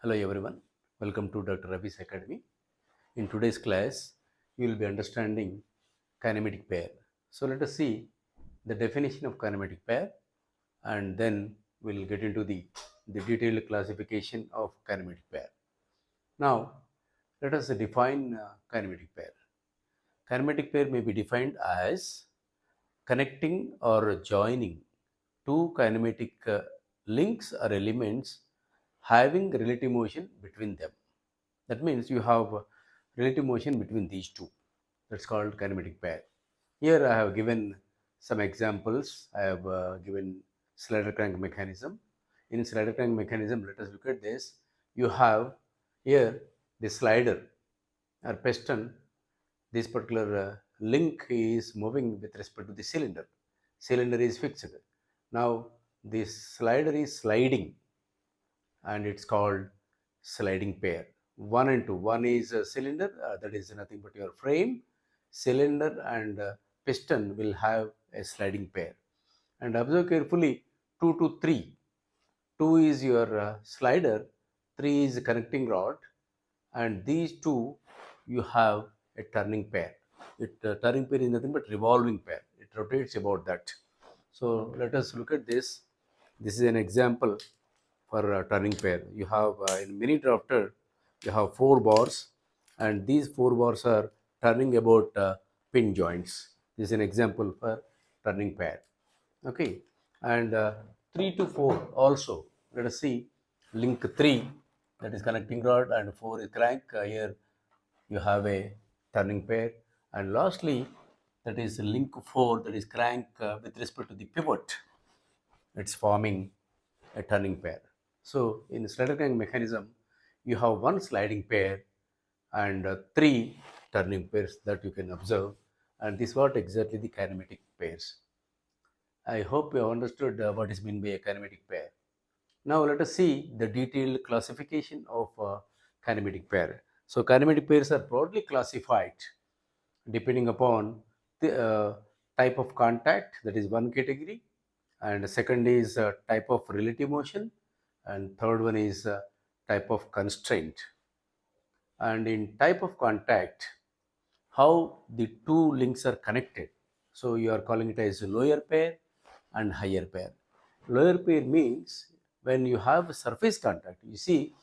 Hello everyone, welcome to Dr. Ravi's Academy. In today's class, you will be understanding kinematic pair. So let us see the definition of kinematic pair and then we'll get into the detailed classification of kinematic pair. Now, let us define kinematic pair. Kinematic pair may be defined as connecting or joining two kinematic links or elements having relative motion between them. That means you have relative motion between these two. That's called kinematic pair. Here I have given some examples. I have given slider crank mechanism. In slider crank mechanism, let us look at this. You have here the slider or piston. This particular link is moving with respect to the cylinder. Cylinder is fixed. Now this slider is sliding and it's called sliding pair. 1 and 2. One is a cylinder, that is nothing but your frame. Cylinder and piston will have a sliding pair. And observe carefully 2 to 3. 2 is your slider, 3 is connecting rod, and these two you have a turning pair. Turning pair is nothing but revolving pair. It rotates about that. So let us look at this. This is an example for turning pair. You have in mini drafter, you have 4 bars, and these 4 bars are turning about pin joints. This is an example for turning pair. Okay, and 3 to 4 also. Let us see link 3, that is connecting rod, and 4 is crank. Here you have a turning pair, and lastly that is link 4, that is crank with respect to the pivot. It's forming a turning pair. So in slider crank mechanism, you have one sliding pair and 3 turning pairs that you can observe, and this is what exactly the kinematic pairs. I hope you have understood what is meant by a kinematic pair. Now let us see the detailed classification of kinematic pair. So kinematic pairs are broadly classified depending upon the type of contact, that is one category, and second is type of relative motion, and third one is type of constraint. And in type of contact, how the two links are connected. So you are calling it as lower pair and higher pair. Lower pair means when you have a surface contact, you see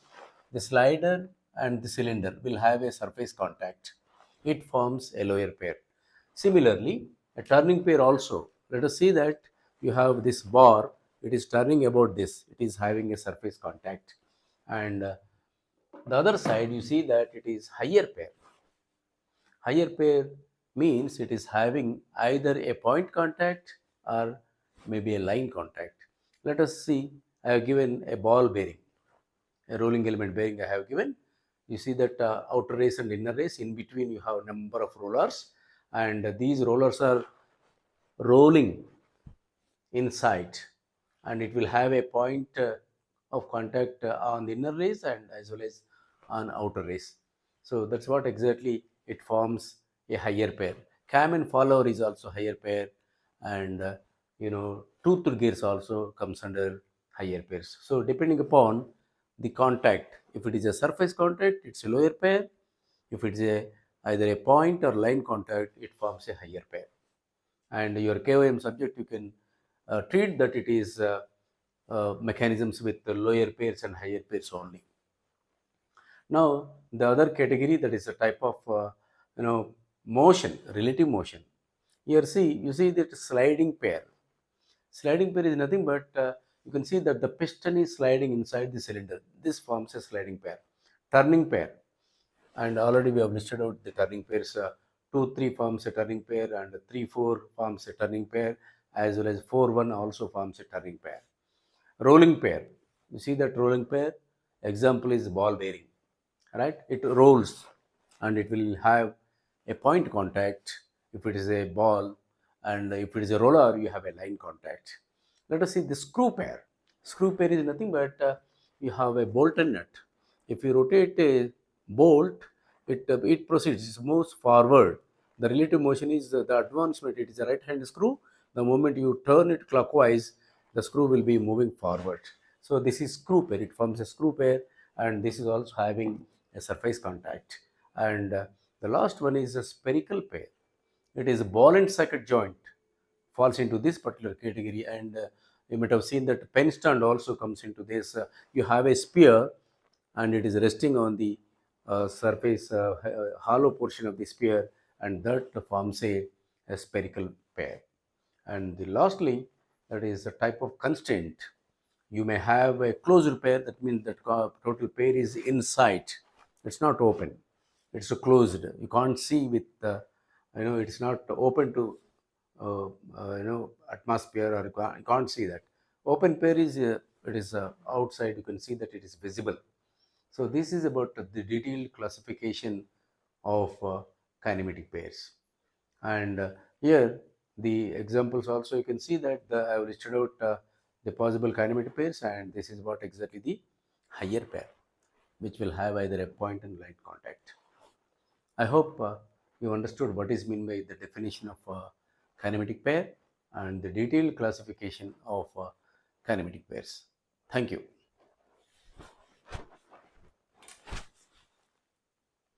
the slider and the cylinder will have a surface contact. It forms a lower pair. Similarly, a turning pair also. Let us see that you have this bar, it is turning about this, it is having a surface contact. And the other side, you see that it is higher pair. Higher pair means it is having either a point contact or maybe a line contact. Let us see, I have given a ball bearing, a rolling element bearing I have given. You see that outer race and inner race, in between you have a number of rollers, and these rollers are rolling inside, and it will have a point of contact on the inner race and as well as on outer race. So that's what exactly it forms a higher pair. Cam and follower is also higher pair, and toothed gears also comes under higher pairs. So depending upon the contact, if it is a surface contact, it's a lower pair. If it's a either a point or line contact, it forms a higher pair. And your KOM subject, you can treat that it is mechanisms with the lower pairs and higher pairs only. Now the other category, that is a type of motion, relative motion. Here you see that sliding pair. Sliding pair is nothing but you can see that the piston is sliding inside the cylinder. This forms a sliding pair. Turning pair, and already we have listed out the turning pairs. 2 3 forms a turning pair, and 3 4 forms a turning pair, as well as 4 1 also forms a turning pair. Rolling pair, you see that rolling pair example is ball bearing, right? It rolls and it will have a point contact if it is a ball, and if it is a roller you have a line contact. Let us see the screw pair. Screw pair is nothing but you have a bolt and nut. If you rotate a bolt, it proceeds, it moves forward. The relative motion is the advancement. It is a right hand screw. The moment you turn it clockwise, the screw will be moving forward. So this is screw pair. It forms a screw pair. and this is also having a surface contact. And the last one is a spherical pair. It is a ball and socket joint, falls into this particular category. And you might have seen that pen stand also comes into this. You have a spear and it is resting on the surface, hollow portion of the spear, and that forms a spherical pair. And the lastly, that is a type of constraint. You may have a closed pair, that means that total pair is inside, it's not open, it's closed, you can't see with it's not open to atmosphere, or you can't see that. Open pair is it is outside, you can see that it is visible. So this is about the detailed classification of kinematic pairs. And here the examples also, you can see that I have listed out the possible kinematic pairs, and this is what exactly the higher pair, which will have either a point and line contact. I hope you understood what is meant by the definition of kinematic pair and the detailed classification of kinematic pairs. Thank you.